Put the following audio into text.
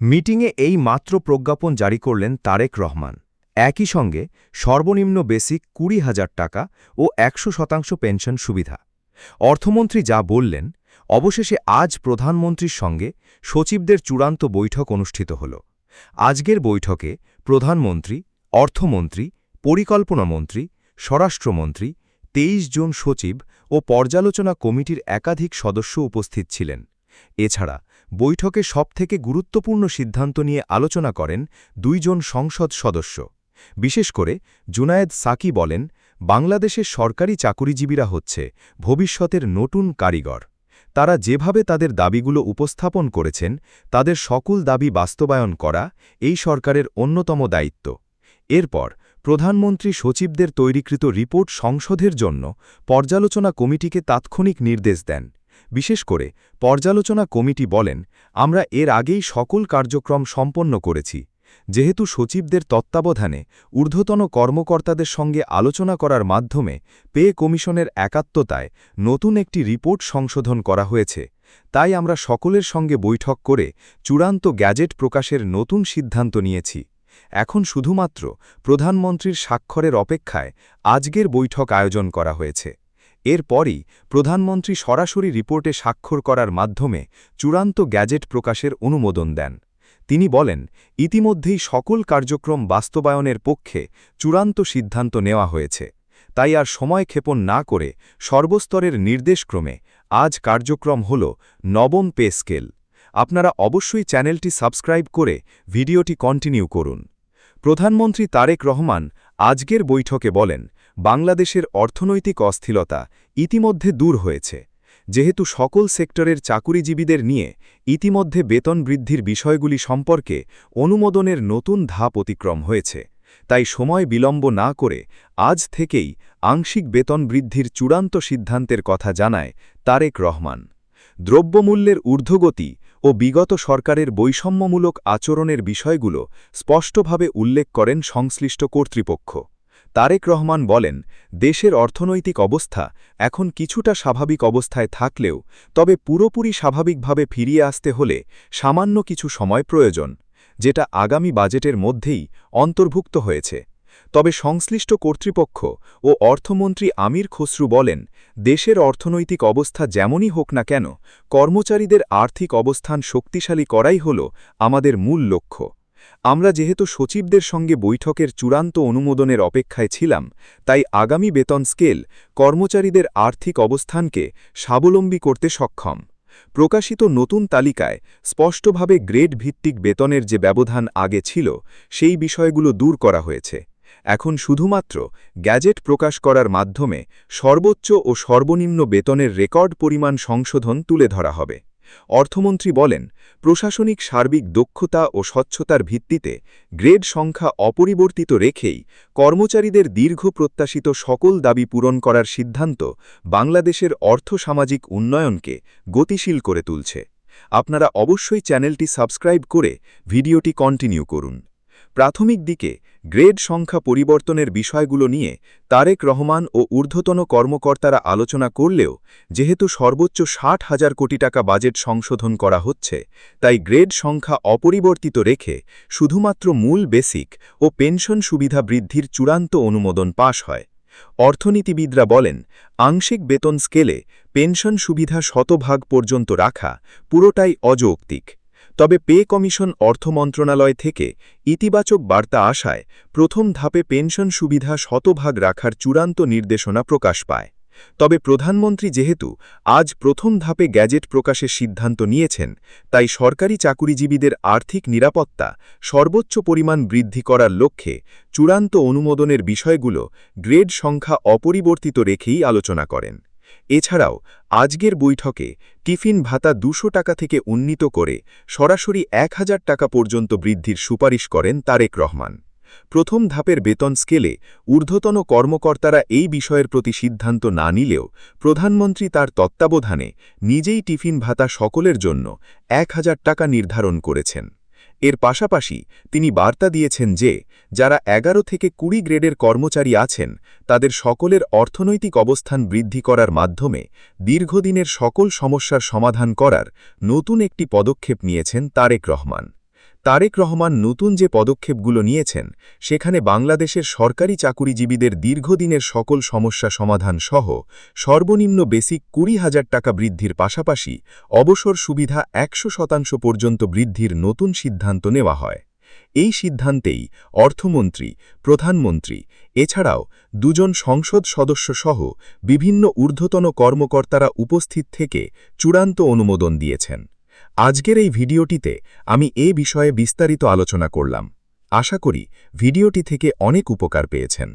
মিটিংয়ে এই মাত্র প্রজ্ঞাপন জারি করলেন তারেক রহমান। একই সঙ্গে সর্বনিম্ন বেসিক ২০,০০০ টাকা ও ১০০% পেনশন সুবিধা। অর্থমন্ত্রী যা বললেন, অবশেষে আজ প্রধানমন্ত্রীর সঙ্গে সচিবদের চূড়ান্ত বৈঠক অনুষ্ঠিত হল। আজকের বৈঠকে প্রধানমন্ত্রী, অর্থমন্ত্রী, পরিকল্পনামন্ত্রী, স্বরাষ্ট্রমন্ত্রী, ২৩ জন সচিব ও পর্যালোচনা কমিটির একাধিক সদস্য উপস্থিত ছিলেন। এছাড়া বৈঠকে সবথেকে গুরুত্বপূর্ণ সিদ্ধান্ত নিয়ে আলোচনা করেন ২ জন সংসদ সদস্য। বিশেষ করে জুনায়েদ সাকি বলেন, বাংলাদেশের সরকারি চাকুরিজীবীরা হচ্ছে ভবিষ্যতের নতুন কারিগর। তারা যেভাবে তাদের দাবিগুলো উপস্থাপন করেছেন, তাদের সকল দাবি বাস্তবায়ন করা এই সরকারের অন্যতম দায়িত্ব। এরপর প্রধানমন্ত্রী সচিবদের তৈরিকৃত রিপোর্ট সংশোধনের জন্য পর্যালোচনা কমিটিকে তাৎক্ষণিক নির্দেশ দেন। বিশেষ করে পর্যালোচনা কমিটি বলেন, আমরা এর আগেই সকল কার্যক্রম সম্পন্ন করেছি। যেহেতু সচিবদের তত্ত্বাবধানে ঊর্ধ্বতন কর্মকর্তাদের সঙ্গে আলোচনা করার মাধ্যমে পে কমিশনের একাত্মতায় নতুন একটি রিপোর্ট সংশোধন করা হয়েছে, তাই আমরা সকলের সঙ্গে বৈঠক করে চূড়ান্ত গ্যাজেট প্রকাশের নতুন সিদ্ধান্ত নিয়েছি। এখন শুধুমাত্র প্রধানমন্ত্রীর স্বাক্ষরের অপেক্ষায় আজকের বৈঠক আয়োজন করা হয়েছে। এরপরই প্রধানমন্ত্রী সরাসরি রিপোর্টে স্বাক্ষর করার মাধ্যমে চূড়ান্ত গ্যাজেট প্রকাশের অনুমোদন দেন। তিনি বলেন, ইতিমধ্যেই সকল কার্যক্রম বাস্তবায়নের পক্ষে চূড়ান্ত সিদ্ধান্ত নেওয়া হয়েছে, তাই আর সময় ক্ষেপণ না করে সর্বস্তরের নির্দেশক্রমে আজ কার্যক্রম হল নবম পে স্কেল। আপনারা অবশ্যই চ্যানেলটি সাবস্ক্রাইব করে ভিডিওটি কন্টিনিউ করুন। প্রধানমন্ত্রী তারেক রহমান আজকের বৈঠকে বলেন, বাংলাদেশের অর্থনৈতিক অস্থিরতা ইতিমধ্যে দূর হয়েছে। যেহেতু সকল সেক্টরের চাকুরিজীবীদের নিয়ে ইতিমধ্যে বেতন বৃদ্ধির বিষয়গুলি সম্পর্কে অনুমোদনের নতুন ধাপ অতিক্রম হয়েছে, তাই সময় বিলম্ব না করে আজ থেকেই আংশিক বেতন বৃদ্ধির চূড়ান্ত সিদ্ধান্তের কথা জানায় তারেক রহমান। দ্রব্যমূল্যের ঊর্ধ্বগতি ও বিগত সরকারের বৈষম্যমূলক আচরণের বিষয়গুলো স্পষ্টভাবে উল্লেখ করেন সংশ্লিষ্ট কর্তৃপক্ষ। তারেক রহমান বলেন, দেশের অর্থনৈতিক অবস্থা এখন কিছুটা স্বাভাবিক অবস্থায় থাকলেও তবে পুরোপুরি স্বাভাবিকভাবে ফিরিয়ে আসতে হলে সামান্য কিছু সময় প্রয়োজন, যেটা আগামী বাজেটের মধ্যেই অন্তর্ভুক্ত হয়েছে। তবে সংশ্লিষ্ট কর্তৃপক্ষ ও অর্থমন্ত্রী আমির খসরু বলেন, দেশের অর্থনৈতিক অবস্থা যেমনই হোক না কেন, কর্মচারীদের আর্থিক অবস্থান শক্তিশালী করাই হল আমাদের মূল লক্ষ্য। আমরা যেহেতু সচিবদের সঙ্গে বৈঠকের চূড়ান্ত অনুমোদনের অপেক্ষায় ছিলাম, তাই আগামী বেতন স্কেল কর্মচারীদের আর্থিক অবস্থানকে স্বাবলম্বী করতে সক্ষম। প্রকাশিত নতুন তালিকায় স্পষ্টভাবে গ্রেড ভিত্তিক বেতনের যে ব্যবধান আগে ছিল, সেই বিষয়গুলো দূর করা হয়েছে। এখন শুধুমাত্র গ্যাজেট প্রকাশ করার মাধ্যমে সর্বোচ্চ ও সর্বনিম্ন বেতনের রেকর্ড পরিমাণ সংশোধন তুলে ধরা হবে। অর্থমন্ত্রী বলেন, প্রশাসনিক সার্বিক দক্ষতা ও স্বচ্ছতার ভিত্তিতে গ্রেড সংখ্যা অপরিবর্তিত রেখেই কর্মচারীদের দীর্ঘ প্রত্যাশিত সকল দাবি পূরণ করার সিদ্ধান্ত বাংলাদেশের অর্থ-সামাজিক উন্নয়নকে গতিশীল করে তুলছে। আপনারা অবশ্যই চ্যানেলটি সাবস্ক্রাইব করে ভিডিওটি কন্টিনিউ করুন। প্রাথমিক দিকে গ্রেড সংখ্যা পরিবর্তনের বিষয়গুলো নিয়ে তারেক রহমান ও ঊর্ধ্বতন কর্মকর্তারা আলোচনা করলেও যেহেতু সর্বোচ্চ ৬০,০০০ কোটি টাকা বাজেট সংশোধন করা হচ্ছে, তাই গ্রেড সংখ্যা অপরিবর্তিত রেখে শুধুমাত্র মূল বেসিক ও পেনশন সুবিধা বৃদ্ধির চূড়ান্ত অনুমোদন পাশ হয়। অর্থনীতিবিদরা বলেন, আংশিক বেতন স্কেলে পেনশন সুবিধা ১০০% পর্যন্ত রাখা পুরোটাই অযৌক্তিক। তবে পে কমিশন অর্থ মন্ত্রণালয় থেকে ইতিবাচক বার্তা আসায় প্রথম ধাপে পেনশন সুবিধা ১০০% রাখার চূড়ান্ত নির্দেশনা প্রকাশ পায়। তবে প্রধানমন্ত্রী যেহেতু আজ প্রথম ধাপে গ্যাজেট প্রকাশের সিদ্ধান্ত নিয়েছেন, তাই সরকারি চাকুরিজীবীদের আর্থিক নিরাপত্তা সর্বোচ্চ পরিমাণ বৃদ্ধি করার লক্ষ্যে চূড়ান্ত অনুমোদনের বিষয়গুলো গ্রেড সংখ্যা অপরিবর্তিত রেখেই আলোচনা করেন। এছাড়াও আজকের বৈঠকে টিফিন ভাতা ২০০ টাকা থেকে উন্নীত করে সরাসরি ১,০০০ টাকা পর্যন্ত বৃদ্ধির সুপারিশ করেন তারেক রহমান। প্রথম ধাপের বেতন স্কেলে ঊর্ধ্বতন কর্মকর্তারা এই বিষয়ের প্রতি সিদ্ধান্ত না নিলেও প্রধানমন্ত্রী তার তত্ত্বাবধানে নিজেই টিফিন ভাতা সকলের জন্য ১,০০০ টাকা নির্ধারণ করেছেন। এর পাশাপাশি তিনি বার্তা দিয়েছেন যে যারা ১১ থেকে ২০ গ্রেডের কর্মচারী আছেন, তাদের সকলের অর্থনৈতিক অবস্থান বৃদ্ধি করার মাধ্যমে দীর্ঘদিনের সকল সমস্যার সমাধান করার নতুন একটি পদক্ষেপ নিয়েছেন তারেক রহমান। তারেক রহমান নতুন যে পদক্ষেপগুলো নিয়েছেন সেখানে বাংলাদেশের সরকারি চাকুরিজীবীদের দীর্ঘদিনের সকল সমস্যা সমাধান সহ সর্বনিম্ন বেসিক ২০,০০০ টাকা বৃদ্ধির পাশাপাশি অবসর সুবিধা ১০০% পর্যন্ত বৃদ্ধির নতুন সিদ্ধান্ত নেওয়া হয়। এই সিদ্ধান্তেই অর্থমন্ত্রী, প্রধানমন্ত্রী এছাড়াও ২ জন সংসদ সদস্য সহ বিভিন্ন ঊর্ধ্বতন কর্মকর্তারা উপস্থিত থেকে চূড়ান্ত অনুমোদন দিয়েছেন। আজকের এই ভিডিওটিতে আমি এ বিষয়ে বিস্তারিত আলোচনা করলাম। আশা করি ভিডিওটি থেকে অনেক উপকার পেয়েছেন।